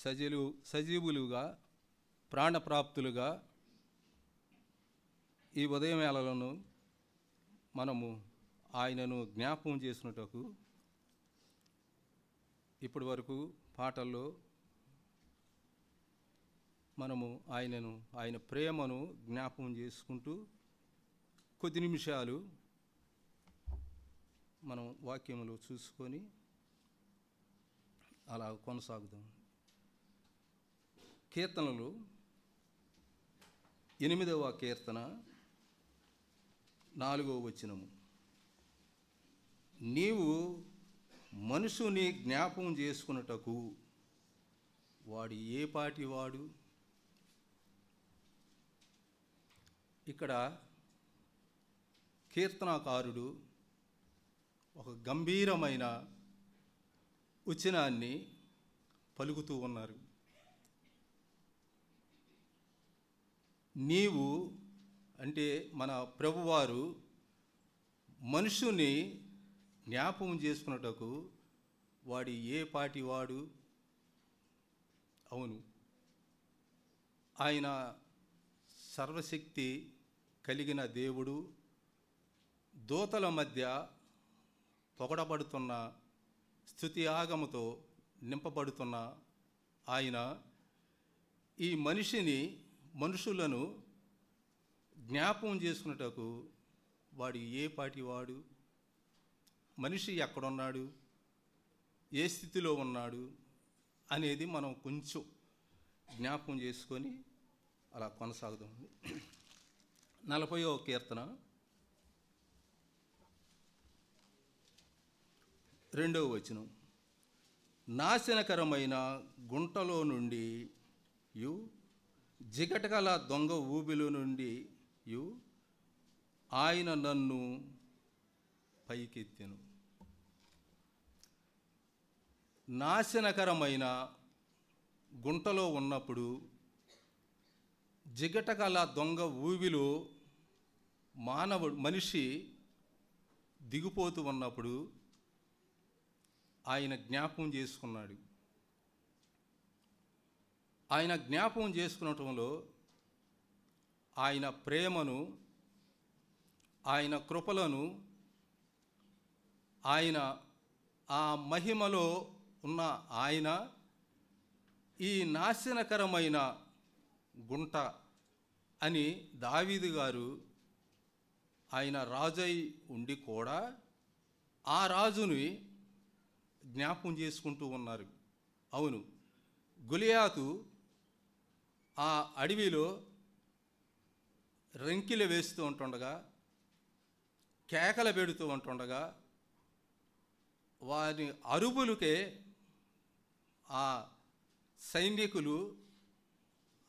సజీవులుగా ప్రాణప్రాప్తులుగా ఈ ఉదయం వేళలను మనము ఆయనను జ్ఞాపకం చేసినటకు ఇప్పటి వరకు పాటల్లో మనము ఆయన ప్రేమను జ్ఞాపకం చేసుకుంటూ కొద్ది నిమిషాలు మనం వాక్యములు చూసుకొని అలా కొనసాగుదాం. కీర్తనలు 8వ కీర్తన 4వ వచనము. నీవు మనుషుని జ్ఞాపకం చేసుకున్నటకు వాడు ఏ పాటి వాడు. ఇక్కడ కీర్తనాకారుడు ఒక గంభీరమైన వచనాన్ని పలుకుతూ ఉన్నారు. నీవు అంటే మన ప్రభువారు మనుషుని జ్ఞాపకం చేసుకున్నటకు వాడు ఏ పాటి వాడు. అవును, ఆయన సర్వశక్తి కలిగిన దేవుడు, దూతల మధ్య పొగడబడుతున్న స్తుతి ఆగముతో నింపబడుతున్న ఆయన ఈ మనుషులను జ్ఞాపకం చేసుకున్నటకు వాడు ఏ పాటి వాడు. మనిషి ఎక్కడున్నాడు, ఏ స్థితిలో ఉన్నాడు అనేది మనం కొంచెం జ్ఞాపకం చేసుకొని అలా కొనసాగుదాం. 40వ కీర్తన 2వ వచనం. నాశనకరమైన గుంటలో నుండి జిగటగల దొంగ ఊబిలో నుండి ఆయన నన్ను పైకెత్తెను. నాశనకరమైన గుంటలో ఉన్నప్పుడు, జిగటగల దొంగ ఊబిలో మనిషి దిగిపోతూ ఉన్నప్పుడు ఆయన జ్ఞాపకం చేసుకున్నాడు. ఆయన జ్ఞాపకం చేసుకునటంలో ఆయన ప్రేమను, ఆయన కృపలను, ఆయన ఆ మహిమలో ఉన్న ఆయన ఈ నాశనకరమైన గుంట అని దావీదు గారు ఆయన రాజై ఉండి కూడా ఆ రాజుని జ్ఞాపకం చేసుకుంటూ ఉన్నారు. అవును, గొలియాతు ఆ అడవిలో రెంకిలు వేస్తూ ఉంటుండగా, కేకలు పెడుతూ ఉంటుండగా, వారి అరుపులకే ఆ సైనికులు,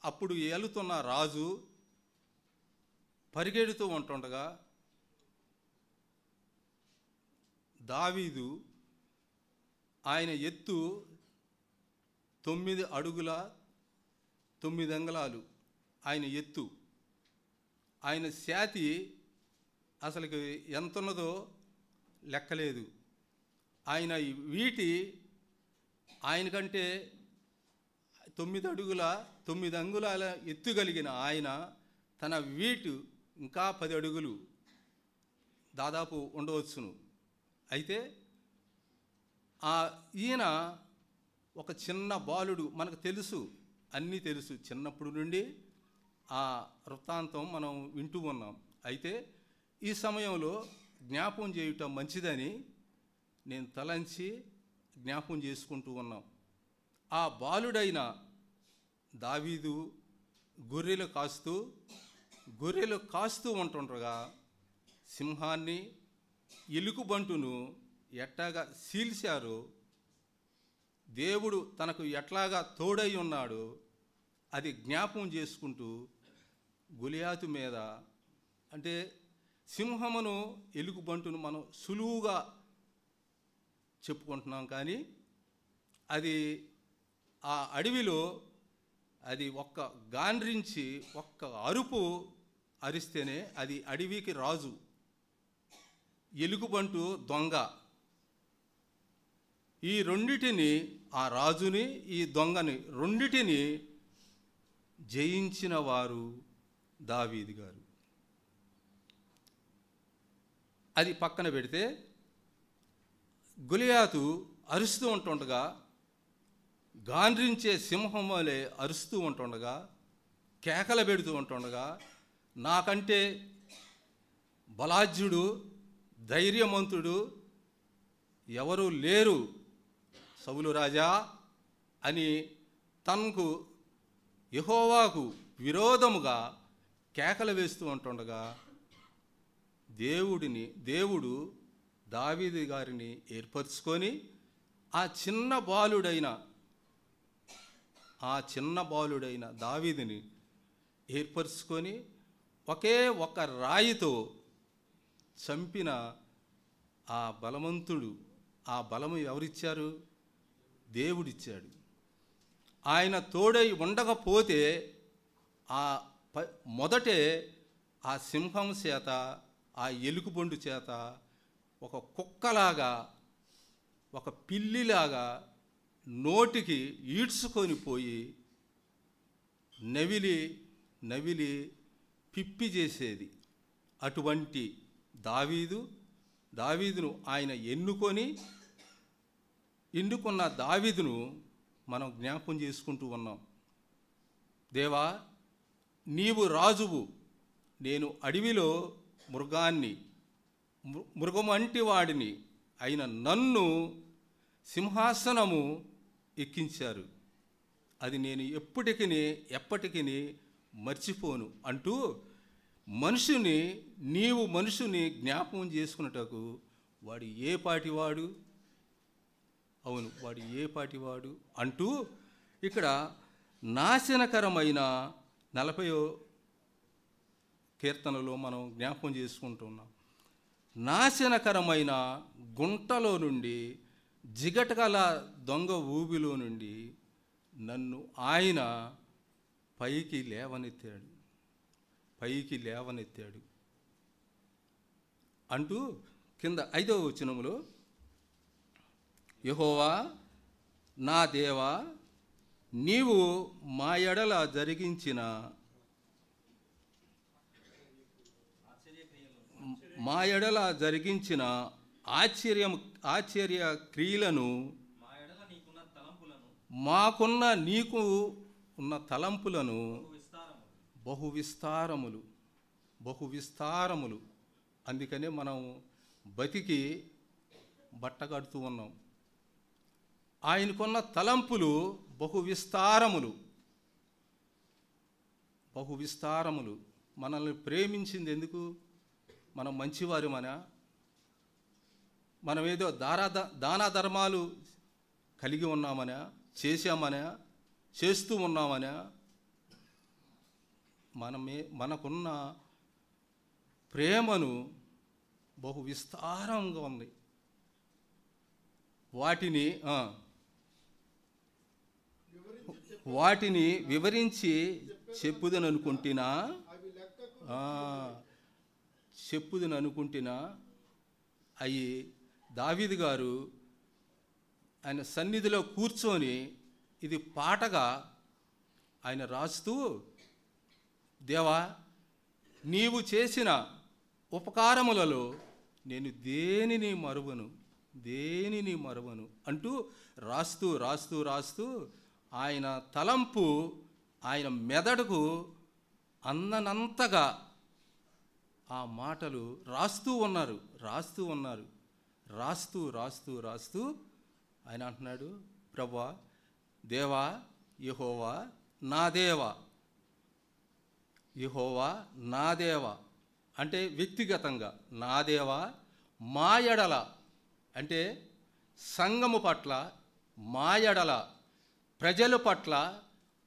అప్పుడు ఏలుతున్న రాజు పరిగెడుతూ ఉంటుండగా దావీదు ఆయన ఎత్తు 9 అడుగుల 9 అంగుళాలు ఆయన ఎత్తు, ఆయన ఛాతీ అసలుకి ఎంత ఉన్నదో లెక్కలేదు. ఆయన వీటి ఆయనకంటే 9 అడుగుల 9 అంగుళాల ఎత్తు కలిగిన ఆయన తన వీటు ఇంకా 10 అడుగులు దాదాపు ఉండవచ్చును. అయితే ఈయన ఒక చిన్న బాలుడు. మనకు తెలుసు, అన్నీ తెలుసు, చిన్నప్పుడు నుండి ఆ వృత్తాంతం మనం వింటూ ఉన్నాం. అయితే ఈ సమయంలో జ్ఞాపకం చేయటం మంచిదని నేను తలంచి జ్ఞాపకం చేసుకుంటూ ఉన్నాం. ఆ బాలుడైన దావీదు గొర్రెలు కాస్తూ ఉంటుండగా సింహాన్ని, ఎలుగుబంటును ఎట్లాగా చీల్చారో, దేవుడు తనకు ఎట్లాగా తోడై ఉన్నాడో అది జ్ఞాపకం చేసుకుంటూ గొలియాతు మీద, అంటే సింహమును ఎలుగుబంటును మనం సులువుగా చెప్పుకుంటున్నాం, కానీ అది ఆ అడవిలో అది ఒక్క గాండ్రించి ఒక్క అరుపు అరిస్తేనే అది అడవికి రాజు. ఎలుగుబంటు దొంగ. ఈ రెండిటిని ఆ రాజుని ఈ దొంగని రెండిటిని జయించిన వారు దావీదు గారు. అది పక్కన పెడితే గొలియాతు అరుస్తూ ఉంటుండగా, గాండ్రించే సింహం వలె అరుస్తూ ఉంటుండగా, కేకలు పెడుతూ ఉంటుండగా, నాకంటే బలాఢ్యుడు, ధైర్యవంతుడు ఎవరు లేరు సౌలు రాజా అని తనకు యెహోవాకు విరోధముగా కేకలు వేస్తూ ఉంటుండగా దేవుడు దావీదు గారిని ఏర్పరచుకొని ఆ చిన్న బాలుడైన దావీదుని ఏర్పరచుకొని ఒకే ఒక రాయితో చంపిన ఆ బలవంతుడు, ఆ బలము ఎవరిచ్చారు? దేవుడిచ్చాడు. ఆయన తోడై ఉండకపోతే మొదటే ఆ సింహం చేత, ఆ ఎలుగుబండు చేత, ఒక కుక్కలాగా, ఒక పిల్లిలాగా నోటికి ఈడ్చుకొని పోయి నవిలి పిప్పి చేసేది. అటువంటి దావీదును ఆయన ఎన్నుకున్న దావీదును మనం జ్ఞాపకం చేసుకుంటూ ఉన్నాం. దేవా, నీవు రాజువు, నేను అడవిలో మృగమంటి వాడిని అయిన నన్ను సింహాసనము ఎక్కించారు, అది నేను ఎప్పటికీ మర్చిపోను అంటూ నీవు మనుషుని జ్ఞాపకం చేసుకున్నటకు వాడు ఏ పాటివాడు? అవును, వాడు ఏ పాటివాడు అంటూ ఇక్కడ నాశనకరమైన 40వ కీర్తనలో మనం జ్ఞాపకం చేసుకుంటున్నాం. నాశనకరమైన గుంటలో నుండి, జిగటగల దొంగ ఊబిలో నుండి నన్ను ఆయన పైకి లేవనెత్తాడు అంటూ కింద 5వ వచనములో, యెహోవా నా దేవా, నీవు మా ఎడల జరిగించిన ఆశ్చర్య క్రియలను, మాకున్న నీకు ఉన్న తలంపులను బహు విస్తారములు. అందుకనే మనం బతికి బట్ట కడుతూ ఉన్నాం. ఆయనకున్న తలంపులు బహు విస్తారములు. మనల్ని ప్రేమించింది ఎందుకు? మనం మంచివారమనా? మనం ఏదో దాన ధర్మాలు కలిగి ఉన్నామనా, చేస్తూ ఉన్నామనా? మనకున్న ప్రేమను బహు విస్తారంగా ఉంది. వాటిని వివరించి చెప్పుదననుకుంటున్నా అయి దావీదు గారు ఆయన సన్నిధిలో కూర్చొని ఇది పాటగా ఆయన రాస్తూ, దేవా, నీవు చేసిన ఉపకారములలో నేను దేనిని మరువను అంటూ రాస్తూ ఆయన తలంపు ఆయన మెదడుకు అందనంతగా ఆ మాటలు రాస్తూ ఉన్నారు. రాస్తూ ఆయన అంటున్నాడు, ప్రభువా, దేవా, యెహోవా నా దేవా అంటే వ్యక్తిగతంగా నా దేవా, మా ఎడల అంటే సంఘము పట్ల, మా ఎడల ప్రజల పట్ల,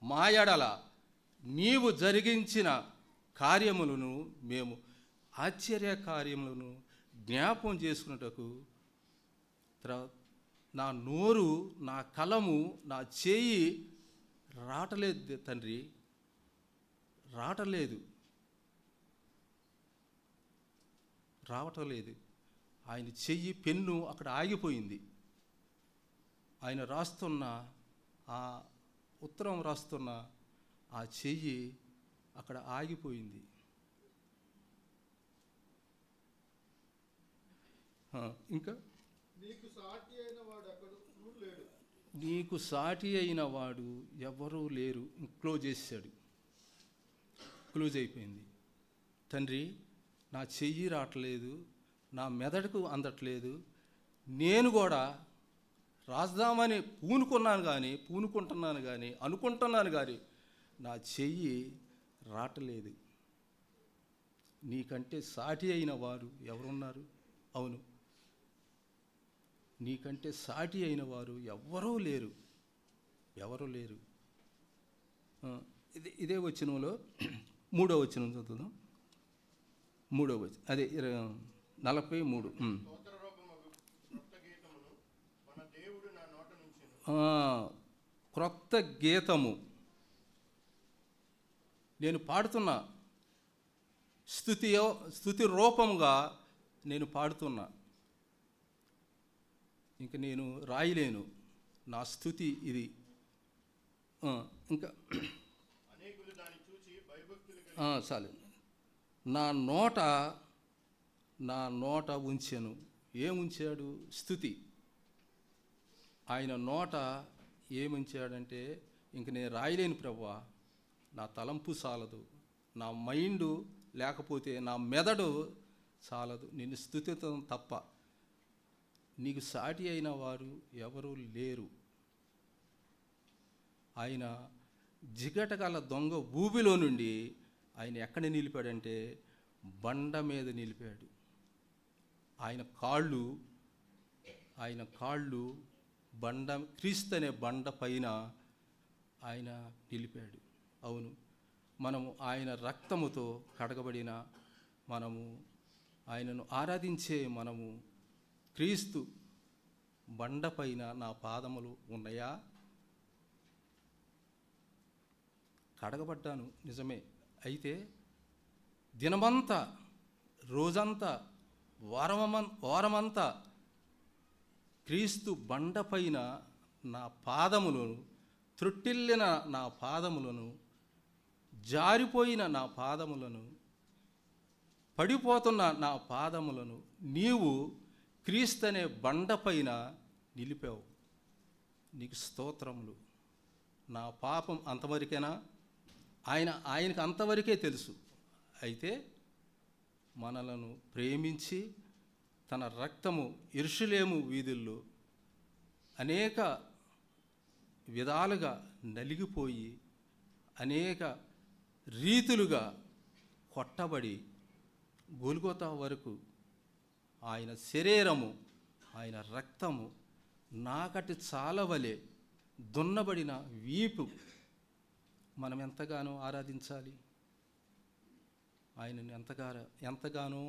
మా ఎడల నీవు జరిగించిన కార్యములను, మేము ఆశ్చర్య కార్యములను జ్ఞాపకం చేసుకున్నటకు నా నోరు, నా కలము, నా చేయి రావట్లేదు తండ్రి, రావటం లేదు. ఆయన చెయ్యి, పెన్ను అక్కడ ఆగిపోయింది. ఆయన రాస్తున్న ఆ ఉత్తరం రాస్తున్న ఆ చెయ్యి అక్కడ ఆగిపోయింది. ఇంకా నీకు సాటి అయిన వాడు అక్కడ లేడు, నీకు సాటి అయిన వాడు ఎవరూ లేరు. క్లోజ్ చేశాడు, క్లోజ్ అయిపోయింది. తండ్రి, నా చెయ్యి రావట్లేదు, నా మెదడుకు అందట్లేదు, నేను కూడా రాద్దామని పూనుకుంటున్నాను కానీ అనుకుంటున్నాను కానీ నా చెయ్యి రావట్లేదు. నీకంటే సాటి అయిన వారు ఎవరున్నారు? అవును, నీకంటే సాటి అయిన వారు ఎవరూ లేరు. ఇదే వచనంలో 3వ వచనం చదువుదాం. 3వ వచనం, అదే 43. క్రొత్త గీతము నేను పాడుతున్నా, స్తుతి రూపంగా నేను పాడుతున్నా. ఇంక నేను రాయలేను, నా స్తుతి ఇది. ఇంకా చాలు. నా నోట ఉంచాను. ఏముంచాడు? స్తుతి. ఆయన నోట ఏముంచాడంటే, ఇంక నేను రాయలేను ప్రభువా, నా తలంపు చాలదు, నా మైండు లేకపోతే నా మెదడు చాలదు, నిన్ను స్తుతించడం తప్ప. నీకు సాటి అయిన వారు ఎవరూ లేరు. ఆయన జిగటగల దొంగ ఊబిలో నుండి ఆయన ఎక్కడ నిలిపాడంటే బండ మీద నిలిపాడు. ఆయన కాళ్ళు బండ, క్రీస్తు అనే బండ పైన ఆయన నిలిపాడు. అవును, మనము ఆయన రక్తముతో కడగబడిన మనము, ఆయనను ఆరాధించే మనము, క్రీస్తు బండపైన నా పాదములు ఉన్నాయా? కడగబడ్డాను నిజమే. అయితే దినమంతా, రోజంతా, వారమంతా క్రీస్తు బండపైన నా పాదములను, త్రొట్టిల్లిన నా పాదములను, జారిపోయిన నా పాదములను, పడిపోతున్న నా పాదములను నీవు క్రీస్తు అనే బండపైన నిలిపావు. నీకు స్తోత్రములు. నా పాపం అంతవరకేనా? ఆయనకు అంతవరకే తెలుసు. అయితే మనలను ప్రేమించి తన రక్తము యెరూషలేము వీధుల్లో అనేక విధాలుగా నలిగిపోయి, అనేక రీతులుగా కొట్టబడి, గొల్గొతా వరకు ఆయన శరీరము, ఆయన రక్తము నాకటి చాలవలే దున్నబడిన వీపు మనం ఎంతగానో ఆరాధించాలి. ఆయనను ఎంతగానో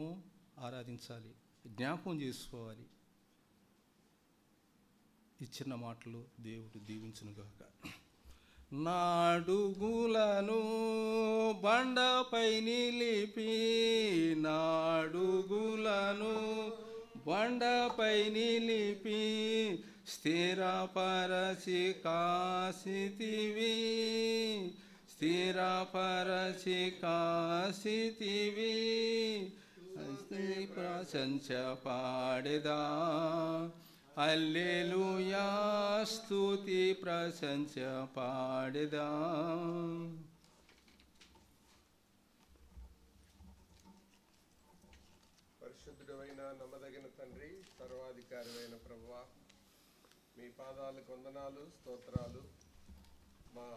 ఆరాధించాలి, జ్ఞాపకం చేసుకోవాలి. ఈ చిన్న మాటలు దేవుడు దీవించునుగాక. నాడుగులను బండపై నిలిపి, నాడుగులను బండపై నిలిపి, స్థిరపరచి కాసితివి, స్థిరపరచి కాసితివి. ప్రశంస పాడెదా, హల్లెలూయా, స్తుతి ప్రశంస పాడెదా. పరిశుద్ధుడైన నమ్మదగిన తండ్రి, సర్వాధికారమైన ప్రభువా, మీ పాదాలకు వందనాలు, స్తోత్రాలు. మా